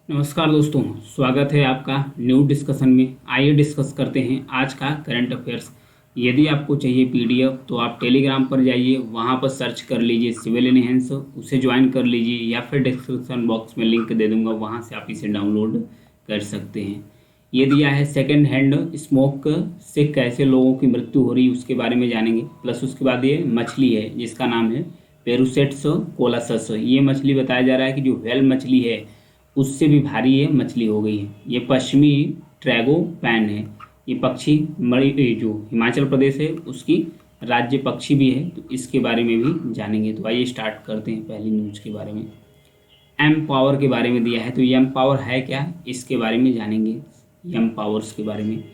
नमस्कार दोस्तों, स्वागत है आपका न्यू डिस्कशन में। आइए डिस्कस करते हैं आज का करंट अफेयर्स। यदि आपको चाहिए पीडीएफ तो आप टेलीग्राम पर जाइए, वहां पर सर्च कर लीजिए सिविल एनहेंस, उसे ज्वाइन कर लीजिए या फिर डिस्क्रिप्शन बॉक्स में लिंक दे दूंगा, वहां से आप इसे डाउनलोड कर सकते हैं। ये दिया है सेकेंड हैंड स्मोक से कैसे लोगों की मृत्यु हो रही है उसके बारे में जानेंगे। प्लस उसके बाद ये मछली है जिसका नाम है पेरुसेट्स कोलासस। ये मछली बताया जा रहा है कि जो व्हेल मछली है उससे भी भारी ये मछली हो गई है। ये पश्चिमी ट्रैगोपैन है। ये पक्षी जो हिमाचल प्रदेश है उसकी राज्य पक्षी भी है, तो इसके बारे में भी जानेंगे। तो आइए स्टार्ट करते हैं पहली न्यूज के बारे में। एम पावर के बारे में दिया है, तो एम पावर है क्या, इसके बारे में जानेंगे। एम पावर्स के बारे में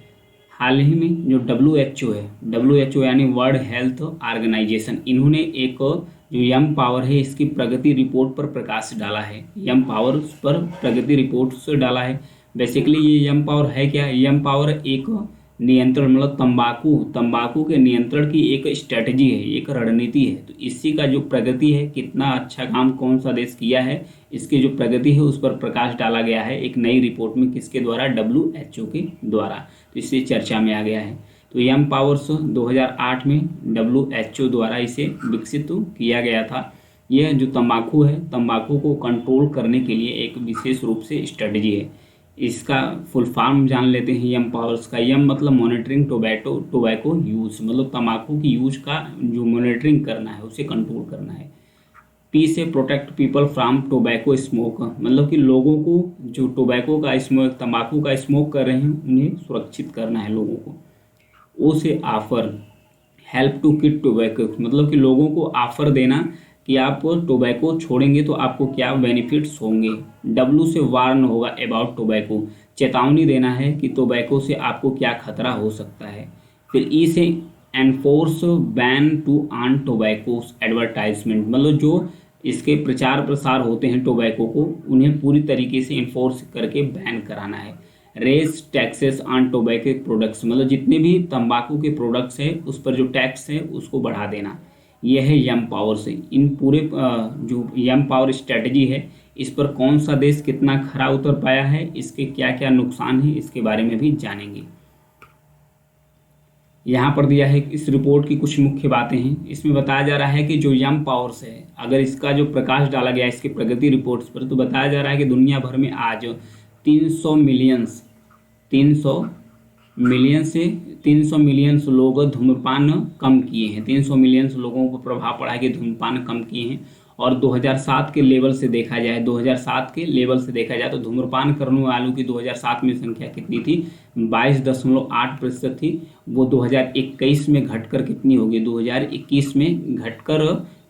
हाल ही में जो WHO है, WHO यानी वर्ल्ड हेल्थ ऑर्गेनाइजेशन, इन्होंने एक जो यम पावर है इसकी प्रगति रिपोर्ट पर प्रकाश डाला है। यम पावर पर प्रगति रिपोर्ट से डाला है। बेसिकली ये यम पावर है क्या, यम पावर एक नियंत्रण मतलब तंबाकू के नियंत्रण की एक स्ट्रेटजी है, एक रणनीति है। तो इसी का जो प्रगति है, कितना अच्छा काम कौन सा देश किया है, इसकी जो प्रगति है उस पर प्रकाश डाला गया है एक नई रिपोर्ट में। किसके द्वारा, WHO के द्वारा। तो इससे चर्चा में आ गया है। तो यम पावर्स 2008 में WHO द्वारा इसे विकसित किया गया था। यह जो तंबाकू है, तंबाकू को कंट्रोल करने के लिए एक विशेष रूप से स्ट्रेटजी है। इसका फुल फॉर्म जान लेते हैं यम पावर्स का। यम मतलब मॉनिटरिंग टोबैको यूज, मतलब तंबाकू की यूज का जो मॉनिटरिंग करना है, उसे कंट्रोल करना है। पी से protect people from tobacco smoke, मतलब कि लोगों को जो टोबैको का स्मोक, तंबाकू का स्मोक कर रहे हैं उन्हें सुरक्षित करना है लोगों को। ओ से offer help to quit tobacco, मतलब कि लोगों को ऑफर देना कि आप टोबैको छोड़ेंगे तो आपको क्या बेनिफिट्स होंगे। डब्ल्यू से वार्न होगा अबाउट टोबैको, चेतावनी देना है कि टोबैको से आपको क्या खतरा हो सकता है। फिर ई से enforce ban to on tobacco advertisement, मतलब जो इसके प्रचार प्रसार होते हैं टोबैको को, उन्हें पूरी तरीके से इन्फोर्स करके बैन कराना है। Raise taxes on tobacco products, मतलब जितने भी तंबाकू के प्रोडक्ट्स हैं उस पर जो टैक्स है उसको बढ़ा देना। यह है यम पावर से। इन पूरे जो यम पावर स्ट्रेटजी है, इस पर कौन सा देश कितना खरा उतर पाया है, इसके क्या क्या नुकसान है, इसके बारे में भी जानेंगे। यहाँ पर दिया है इस रिपोर्ट की कुछ मुख्य बातें हैं। इसमें बताया जा रहा है कि जो यम पावर्स है, अगर इसका जो प्रकाश डाला गया है इसके प्रगति रिपोर्ट्स पर, तो बताया जा रहा है कि दुनिया भर में आज 300 मिलियन लोग धूम्रपान कम किए हैं। 300 मिलियन लोगों को प्रभाव पड़ा है कि धूम्रपान कम किए हैं। और 2007 के लेवल से देखा जाए, 2007 के लेवल से देखा जाए तो धूम्रपान करने वालों की 2007 में संख्या कितनी थी, 22.8% थी। वो 2021 में घटकर कितनी होगी, 2021 में घटकर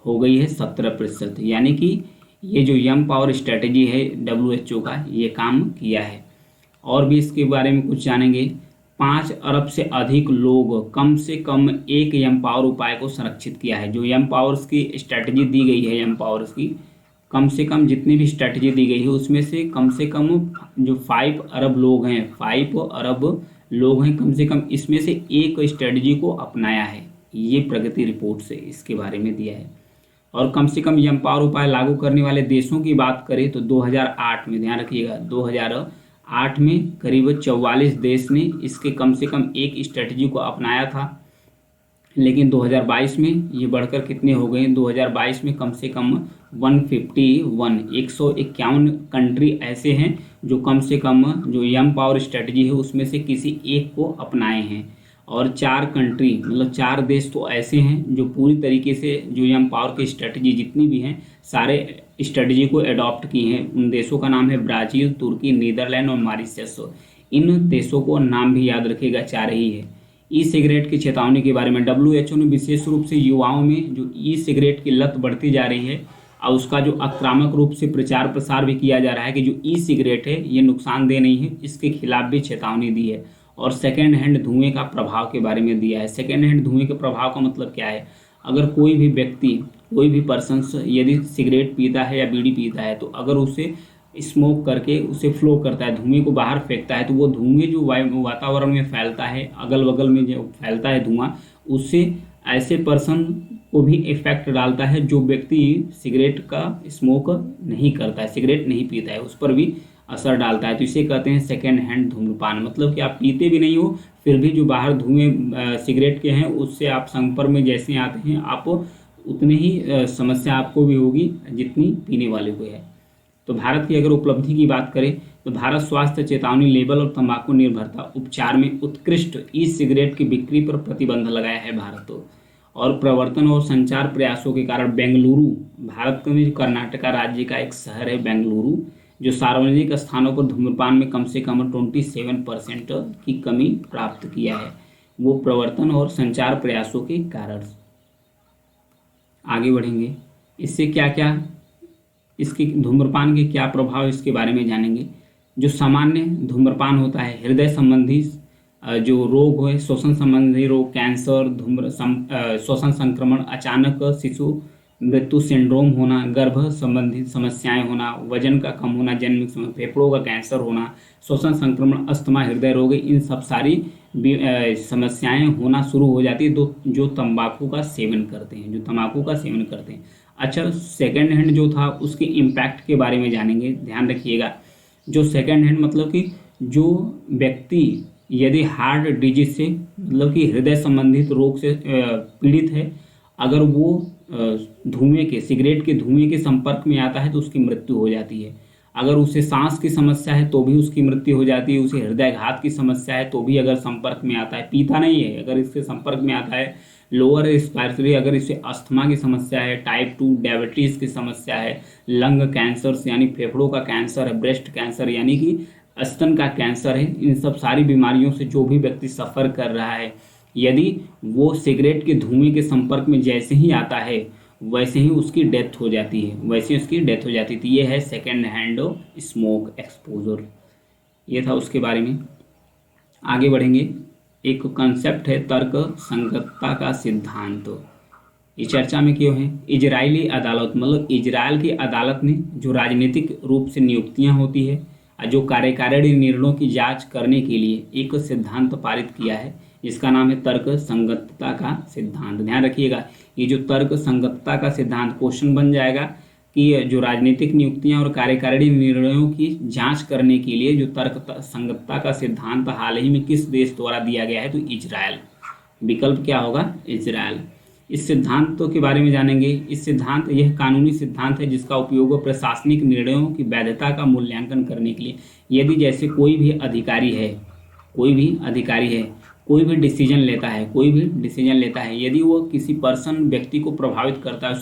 हो गई है 17%। यानी कि ये जो यम पावर स्ट्रेटजी है WHO का, ये काम किया है। और भी इसके बारे में कुछ जानेंगे। 5 अरब से अधिक लोग कम से कम एक यम पावर उपाय को संरक्षित किया है। जो यम पावर्स की स्ट्रैटेजी दी गई है, यम पावर्स की कम से कम जितनी भी स्ट्रैटेजी दी गई है उसमें से कम जो 5 अरब लोग हैं, 5 अरब लोग हैं कम से कम, इसमें से एक स्ट्रैटेजी को अपनाया है। ये प्रगति रिपोर्ट से इसके बारे में दिया है। और कम से कम यम पावर उपाय लागू करने वाले देशों की बात करें तो 2008 में, ध्यान रखिएगा, 2008 में करीब 44 देश ने इसके कम से कम एक स्ट्रेटजी को अपनाया था। लेकिन 2022 में ये बढ़कर कितने हो गए, 2022 में कम से कम 151 कंट्री ऐसे हैं जो कम से कम जो यम पावर स्ट्रेटजी है उसमें से किसी एक को अपनाए हैं। और 4 कंट्री मतलब 4 देश तो ऐसे हैं जो पूरी तरीके से जो यम पावर की स्ट्रेटजी जितनी भी हैं सारे स्ट्रेटजी को अडॉप्ट की हैं। उन देशों का नाम है ब्राज़ील, तुर्की, नीदरलैंड और मॉरिशस। इन देशों को नाम भी याद रखिएगा, 4 ही है। ई सिगरेट की चेतावनी के बारे में WHO ने विशेष रूप से युवाओं में जो ई सिगरेट की लत बढ़ती जा रही है और उसका जो आक्रामक रूप से प्रचार प्रसार भी किया जा रहा है कि जो ई सिगरेट है ये नुकसानदेह नहीं है, इसके खिलाफ भी चेतावनी दी है। और सेकेंड हैंड धुएं का प्रभाव के बारे में दिया है। सेकेंड हैंड धुएं के प्रभाव का मतलब क्या है, अगर कोई भी व्यक्ति, कोई भी पर्सन यदि सिगरेट पीता है या बीड़ी पीता है, तो अगर उसे स्मोक करके उसे फ्लो करता है, धुएं को बाहर फेंकता है, तो वो धुएं जो वातावरण में फैलता है, अगल बगल में जो फैलता है धुआं, उससे ऐसे पर्सन को भी इफेक्ट डालता है जो व्यक्ति सिगरेट का स्मोक नहीं करता है, सिगरेट नहीं पीता है, उस पर भी असर डालता है। तो इसे कहते हैं सेकेंड हैंड धूम्रपान। मतलब कि आप पीते भी नहीं हो, फिर भी जो बाहर धुएं सिगरेट के हैं उससे आप संपर्क में जैसे आते हैं, आप उतनी ही समस्या आपको भी होगी जितनी पीने वाले को है। तो भारत की अगर उपलब्धि की बात करें तो भारत स्वास्थ्य चेतावनी लेबल और तंबाकू निर्भरता उपचार में उत्कृष्ट ई सिगरेट की बिक्री पर प्रतिबंध लगाया है भारत। और प्रवर्तन और संचार प्रयासों के कारण बेंगलुरु, भारत में जो कर्नाटका राज्य का एक शहर है बेंगलुरु, जो सार्वजनिक स्थानों पर धूम्रपान में कम से कम 27% की कमी प्राप्त किया है, वो प्रवर्तन और संचार प्रयासों के कारण। आगे बढ़ेंगे, इससे क्या क्या, इसके धूम्रपान के क्या प्रभाव, इसके बारे में जानेंगे। जो सामान्य धूम्रपान होता है, हृदय संबंधी जो रोग है, श्वसन संबंधी रोग, कैंसर, श्वसन संक्रमण, अचानक शिशु मृत्यु सिंड्रोम होना, गर्भ संबंधी समस्याएं होना, वजन का कम होना, जन्म समय, फेफड़ों का कैंसर होना, श्वसन संक्रमण, अस्थमा, हृदय रोग, इन सब सारी समस्याएं होना शुरू हो जाती है जो तंबाकू का सेवन करते हैं, जो तंबाकू का सेवन करते हैं। अच्छा, सेकेंड हैंड जो था उसके इम्पैक्ट के बारे में जानेंगे। ध्यान रखिएगा, जो सेकेंड हैंड मतलब कि जो व्यक्ति यदि हार्ट डिजीज से, मतलब कि हृदय संबंधित रोग से पीड़ित है, अगर वो धुएं के, सिगरेट के धुएं के संपर्क में आता है तो उसकी मृत्यु हो जाती है। अगर उसे सांस की समस्या है तो भी उसकी मृत्यु हो जाती है। उसे हृदयघात की समस्या है तो भी अगर संपर्क में आता है, पीता नहीं है, अगर इसके संपर्क में आता है, लोअर रिस्पायरेटरी, अगर इसे अस्थमा की समस्या है, टाइप 2 डायबिटीज़ की समस्या है, लंग कैंसर यानी फेफड़ों का कैंसर है, ब्रेस्ट कैंसर यानी कि स्तन का कैंसर है, इन सब सारी बीमारियों से जो भी व्यक्ति सफ़र कर रहा है, यदि वो सिगरेट के धुएं के संपर्क में जैसे ही आता है वैसे ही उसकी डेथ हो जाती है, वैसे उसकी डेथ हो जाती थी। ये है सेकेंड हैंड स्मोक एक्सपोजर, ये था उसके बारे में। आगे बढ़ेंगे, एक कंसेप्ट है तर्क संगतता का सिद्धांत। ये चर्चा में क्यों है? इजरायली अदालत, मतलब इजराइल की अदालत ने जो राजनीतिक रूप से नियुक्तियां होती है, जो कार्यकारिणी निर्णयों की जांच करने के लिए एक सिद्धांत पारित किया है जिसका नाम है तर्क संगतता का सिद्धांत। ध्यान रखिएगा, ये जो तर्क संगतता का सिद्धांत, क्वेश्चन बन जाएगा कि जो राजनीतिक नियुक्तियां और कार्यकारिणी निर्णयों की जांच करने के लिए जो तर्क संगतता का सिद्धांत हाल ही में किस देश द्वारा दिया गया है? तो इजराइल। विकल्प क्या होगा? इजराइल। इस सिद्धांतों के बारे में जानेंगे। इस सिद्धांत, यह कानूनी सिद्धांत है जिसका उपयोग प्रशासनिक निर्णयों की वैधता का मूल्यांकन करने के लिए, यदि जैसे कोई भी अधिकारी है, कोई भी डिसीजन लेता है, यदि वो किसी व्यक्ति को प्रभावित करता है,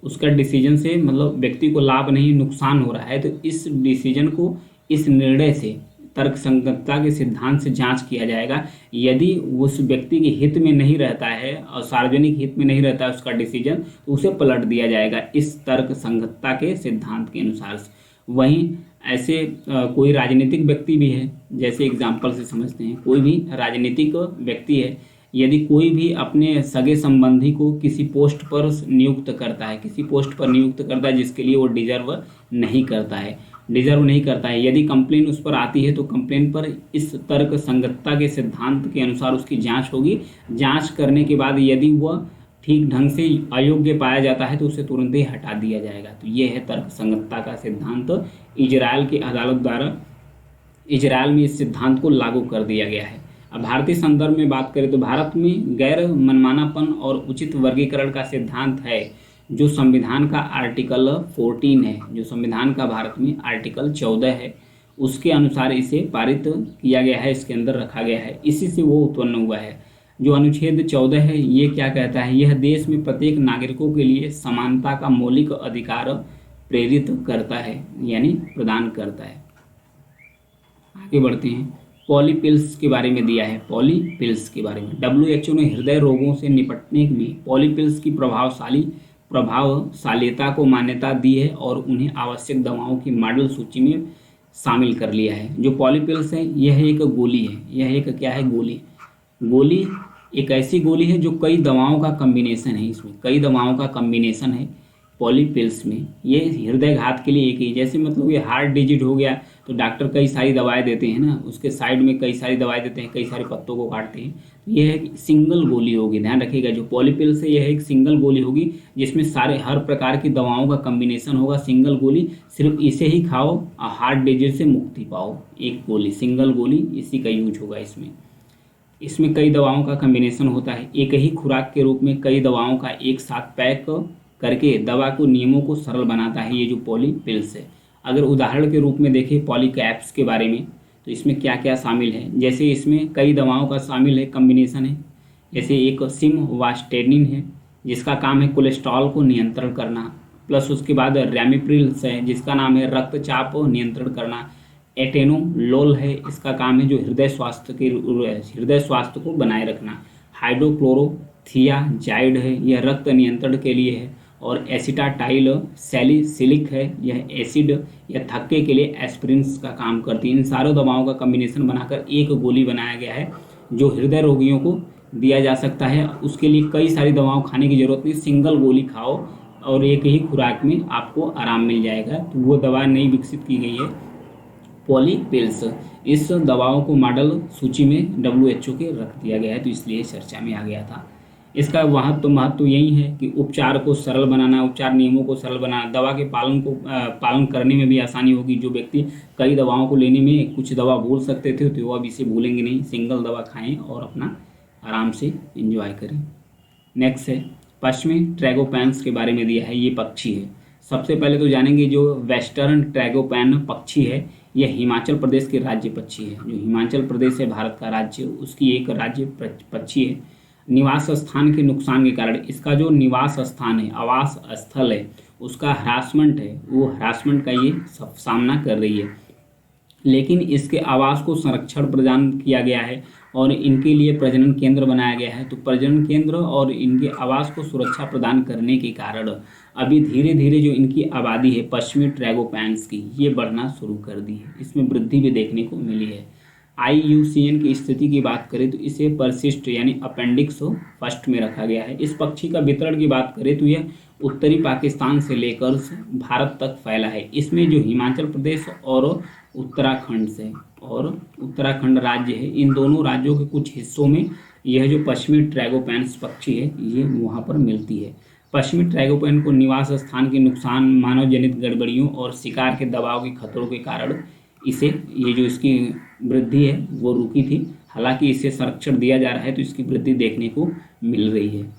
उसका डिसीजन से मतलब व्यक्ति को लाभ नहीं नुकसान हो रहा है, तो इस डिसीजन को, इस निर्णय से तर्क संगतता के सिद्धांत से जांच किया जाएगा। यदि उस व्यक्ति के हित में नहीं रहता है और सार्वजनिक हित में नहीं रहता है उसका डिसीजन, तो उसे पलट दिया जाएगा इस तर्क संगतता के सिद्धांत के अनुसार। वहीं ऐसे कोई राजनीतिक व्यक्ति भी है, जैसे एग्जाम्पल से समझते हैं, कोई भी राजनीतिक व्यक्ति है, यदि कोई भी अपने सगे संबंधी को किसी पोस्ट पर नियुक्त करता है जिसके लिए वो डिजर्व नहीं करता है, यदि कंप्लेन उस पर आती है तो कंप्लेन पर इस तर्क संगतता के सिद्धांत के अनुसार उसकी जांच होगी। जांच करने के बाद यदि वह ठीक ढंग से अयोग्य पाया जाता है तो उसे तुरंत ही हटा दिया जाएगा। तो ये है तर्क संगतता का सिद्धांत। इजराइल की अदालत द्वारा इजराइल में इस सिद्धांत को लागू कर दिया गया है। अब भारतीय संदर्भ में बात करें तो भारत में गैर मनमानापन और उचित वर्गीकरण का सिद्धांत है, जो संविधान का आर्टिकल 14 है, जो संविधान का भारत में आर्टिकल 14 है, उसके अनुसार इसे पारित किया गया है, इसके अंदर रखा गया है, इसी से वो उत्पन्न हुआ है। जो अनुच्छेद 14 है ये क्या कहता है? यह देश में प्रत्येक नागरिकों के लिए समानता का मौलिक अधिकार प्रेरित करता है, यानी प्रदान करता है। आगे बढ़ते हैं, पॉलीपिल्स के बारे में दिया है। पॉलीपिल्स के बारे में WHO ने हृदय रोगों से निपटने में पॉलीपिल्स की प्रभावशालीता को मान्यता दी है और उन्हें आवश्यक दवाओं की मॉडल सूची में शामिल कर लिया है। जो पॉलीपिल्स है यह एक गोली है, यह एक क्या है? गोली एक ऐसी गोली है जो कई दवाओं का कम्बिनेशन है, इसमें कई दवाओं का कम्बिनेशन है पॉलीपिल्स में। ये हृदयघात के लिए एक ही, जैसे मतलब ये हार्ट डिजीज हो गया तो डॉक्टर कई सारी दवाएं देते हैं ना, उसके साइड में कई सारी दवाएं देते हैं, कई सारे पत्तों को काटते हैं। तो यह एक सिंगल गोली होगी, ध्यान रखिएगा, जो पॉलीपिल्स है यह एक सिंगल गोली होगी जिसमें सारे हर प्रकार की दवाओं का कम्बिनेशन होगा। सिंगल गोली, सिर्फ इसे ही खाओ और हार्ट डिजीज से मुक्ति पाओ। एक गोली, सिंगल गोली, इसी का यूज होगा इसमें। इसमें कई दवाओं का कम्बिनेशन होता है। एक ही खुराक के रूप में कई दवाओं का एक साथ पैक करके दवा को नियमों को सरल बनाता है ये जो पॉली पिल्स है। अगर उदाहरण के रूप में देखें पॉलीकैप्स के बारे में, तो इसमें क्या क्या शामिल है, जैसे इसमें कई दवाओं का शामिल है, कम्बिनेशन है। जैसे एक सिमवास्टेनिन है जिसका काम है कोलेस्ट्रॉल को नियंत्रण करना, प्लस उसके बाद रैमिप्रिल्स है जिसका नाम है रक्तचाप नियंत्रण करना। एटेनोलोल है, इसका काम है जो हृदय स्वास्थ्य को बनाए रखना। हाइड्रोक्लोरोथियाजाइड है, यह रक्त नियंत्रण के लिए है। और एसिटाटाइल सैलिसिलिक है, यह एसिड या थक्के के लिए एस्पिरिन्स का काम करती है। इन सारों दवाओं का कम्बिनेशन बनाकर एक गोली बनाया गया है जो हृदय रोगियों को दिया जा सकता है। उसके लिए कई सारी दवाओं खाने की जरूरत नहीं, सिंगल गोली खाओ और एक ही खुराक में आपको आराम मिल जाएगा। तो वो दवा नई विकसित की गई है पॉली पिल्स। इस दवाओं को मॉडल सूची में WHO के रख दिया गया है, तो इसलिए चर्चा में आ गया था। इसका महत्व यही है कि उपचार को सरल बनाना, उपचार नियमों को सरल बनाना, दवा के पालन करने में भी आसानी होगी। जो व्यक्ति कई दवाओं को लेने में कुछ दवा भूल सकते थे तो वो अब इसे भूलेंगे नहीं, सिंगल दवा खाएं और अपना आराम से एंजॉय करें। नेक्स्ट है पश्चिमी ट्रैगोपैन्स के बारे में दिया है, ये पक्षी है। सबसे पहले तो जानेंगे जो वेस्टर्न ट्रैगोपैन पक्षी है, यह हिमाचल प्रदेश के राज्य पक्षी है। जो हिमाचल प्रदेश है भारत का राज्य, उसकी एक राज्य पक्षी है। निवास स्थान के नुकसान के कारण इसका जो निवास स्थान है, आवास स्थल है, उसका हरासमेंट है, वो हरासमेंट का ये सामना कर रही है। लेकिन इसके आवास को संरक्षण प्रदान किया गया है और इनके लिए प्रजनन केंद्र बनाया गया है। तो प्रजनन केंद्र और इनके आवास को सुरक्षा प्रदान करने के कारण अभी धीरे धीरे जो इनकी आबादी है पश्चिमी ट्रैगोपैन्स की, ये बढ़ना शुरू कर दी है। इसमें वृद्धि भी देखने को मिली है। IUCN की स्थिति की बात करें तो इसे परसिस्ट यानी अपेंडिक्स फर्स्ट में रखा गया है। इस पक्षी का वितरण की बात करें तो यह उत्तरी पाकिस्तान से लेकर भारत तक फैला है। इसमें जो हिमाचल प्रदेश और उत्तराखंड राज्य है, इन दोनों राज्यों के कुछ हिस्सों में यह जो पश्चिमी ट्रैगोपैन्स पक्षी है ये वहाँ पर मिलती है। पश्चिमी ट्रैगोपैन को निवास स्थान के नुकसान, मानव जनित गड़बड़ियों और शिकार के दबाव के खतरों के कारण इसे ये जो इसकी वृद्धि है वो रुकी थी। हालांकि इसे संरक्षण दिया जा रहा है तो इसकी वृद्धि देखने को मिल रही है।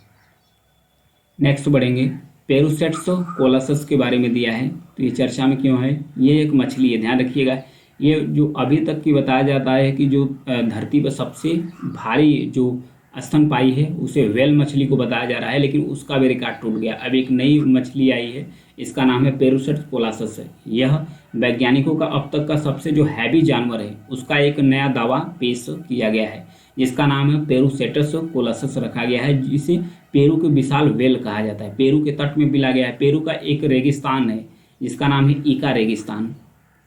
नेक्स्ट बढ़ेंगे, पेरुसेट्स कोलसस के बारे में दिया है, तो ये चर्चा में क्यों है। ये एक मछली है, ध्यान रखिएगा। ये जो अभी तक की बताया जाता है कि जो धरती पर सबसे भारी जो स्तनपायी है उसे व्हेल मछली को बताया जा रहा है, लेकिन उसका भी रिकॉर्ड टूट गया। अब एक नई मछली आई है, इसका नाम है पेरुसेट्स कोलसस है। यह वैज्ञानिकों का अब तक का सबसे जो हैवी जानवर है उसका एक नया दावा पेश किया गया है जिसका नाम है पेरुसेट्स कोलसस रखा गया है, जिसे पेरू के विशाल व्हेल कहा जाता है। पेरू के तट में मिला गया है। पेरू का एक रेगिस्तान है जिसका नाम है ईका रेगिस्तान।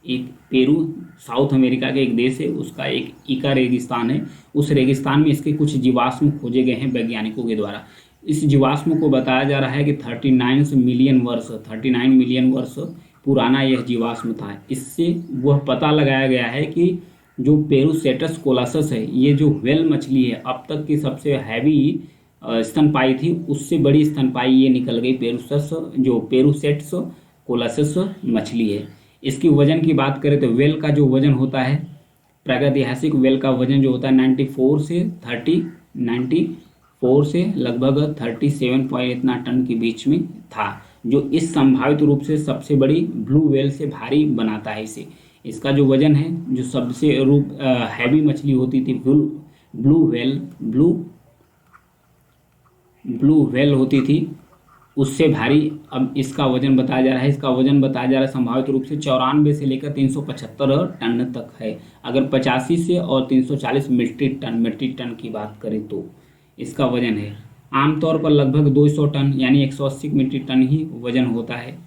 एक पेरू साउथ अमेरिका के एक देश है, उसका एक ईका रेगिस्तान है। उस रेगिस्तान में इसके कुछ जीवाश्म खोजे गए हैं वैज्ञानिकों के द्वारा। इस जीवाश्म को बताया जा रहा है कि 39 मिलियन वर्ष पुराना यह जीवाश्म था। इससे वह पता लगाया गया है कि जो पेरुसेट्स कोलसस है, ये जो व्हेल मछली है अब तक की सबसे हैवी स्तनपायी थी, उससे बड़ी स्तनपायी ये निकल गई पेरुसेट्स कोलसस मछली है। इसकी वजन की बात करें तो व्हेल का जो वजन होता है, प्रागैतिहासिक व्हेल का वजन जो होता है 94 से लगभग 37 इतना टन के बीच में था, जो इस संभावित रूप से सबसे बड़ी ब्लू व्हेल से भारी बनाता है इसे। इसका जो वजन है, जो सबसे हैवी मछली होती थी ब्लू व्हेल होती थी, उससे भारी अब इसका वजन बताया जा रहा है। इसका वजन बताया जा रहा है संभावित रूप से 94 से लेकर 375 टन तक है। अगर 85 से और 340 मीट्रिक टन की बात करें तो इसका वजन है। आमतौर पर लगभग 200 टन यानी 180 मीट्रिक टन ही वजन होता है।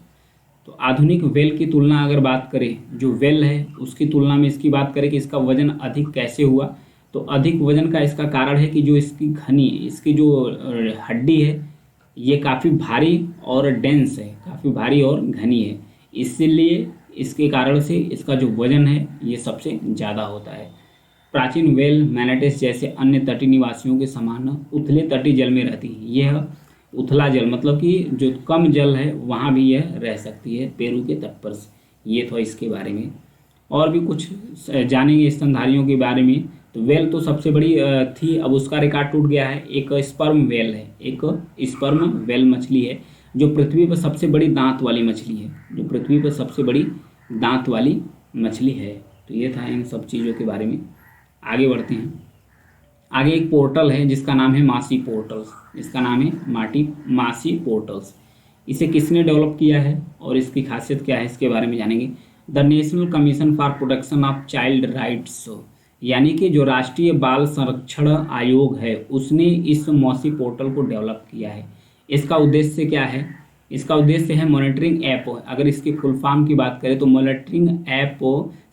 तो आधुनिक व्हेल की तुलना अगर बात करें, जो व्हेल है उसकी तुलना में इसकी बात करें कि इसका वजन अधिक कैसे हुआ, तो अधिक वजन का इसका कारण है कि जो इसकी जो हड्डी है ये काफ़ी भारी और डेंस है, काफ़ी भारी और घनी है। इसलिए इसके कारण से इसका जो वजन है ये सबसे ज़्यादा होता है। प्राचीन व्हेल मैनाटिस जैसे अन्य तटीय निवासियों के समान उथले तटीय जल में रहती है। यह उथला जल मतलब कि जो कम जल है वहाँ भी यह रह सकती है पेरू के तट पर से। ये था इसके बारे में। और भी कुछ जानेंगे स्तनधारियों के बारे में। तो वेल तो सबसे बड़ी थी, अब उसका रिकॉर्ड टूट गया है। एक स्पर्म वेल है, एक स्पर्म वेल मछली है जो पृथ्वी पर सबसे बड़ी दांत वाली मछली है, जो पृथ्वी पर सबसे बड़ी दांत वाली मछली है। तो ये था इन सब चीज़ों के बारे में। आगे बढ़ते हैं। आगे एक पोर्टल है जिसका नाम है मासी पोर्टल्स। इसका नाम है मासी पोर्टल्स। इसे किसने डेवलप किया है और इसकी खासियत क्या है इसके बारे में जानेंगे। The national commission for protection of child rights, यानी कि जो राष्ट्रीय बाल संरक्षण आयोग है उसने इस मौसी पोर्टल को डेवलप किया है। इसका उद्देश्य क्या है? इसका उद्देश्य है मॉनिटरिंग ऐप। अगर इसकी फुल फॉर्म की बात करें तो मॉनिटरिंग ऐप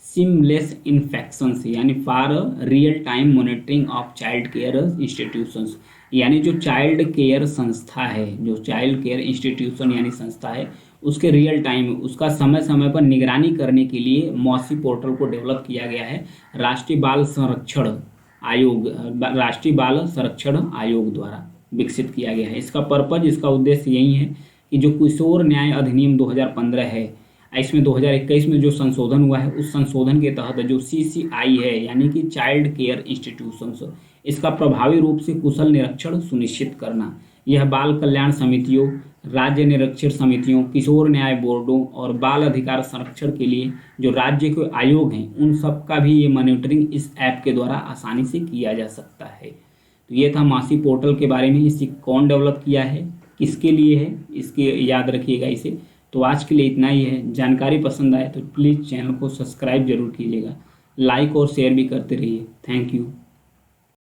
सीमलेस इन्फेक्शंस, यानी for real time monitoring of child care institutions, यानी जो चाइल्ड केयर संस्था है, जो चाइल्ड केयर इंस्टीट्यूशन यानी संस्था है, उसके रियल टाइम उसका समय समय पर निगरानी करने के लिए मौसी पोर्टल को डेवलप किया गया है राष्ट्रीय बाल संरक्षण आयोग द्वारा विकसित किया गया है। इसका पर्पज, इसका उद्देश्य यही है कि जो किशोर न्याय अधिनियम 2015 है, इसमें 2021 में जो संशोधन हुआ है उस संशोधन के तहत जो CCI है यानी कि चाइल्ड केयर इंस्टीट्यूशंस, इसका प्रभावी रूप से कुशल निरीक्षण सुनिश्चित करना। यह बाल कल्याण समितियों, राज्य निरीक्षण समितियों, किशोर न्याय बोर्डों और बाल अधिकार संरक्षण के लिए जो राज्य के आयोग हैं उन सब का भी ये मॉनिटरिंग इस ऐप के द्वारा आसानी से किया जा सकता है। तो ये था मासी पोर्टल के बारे में। इसे कौन डेवलप किया है, किसके लिए है, इसके याद रखिएगा इसे। तो आज के लिए इतना ही है। जानकारी पसंद आए तो प्लीज़ चैनल को सब्सक्राइब जरूर कीजिएगा, लाइक और शेयर भी करते रहिए। Thank you.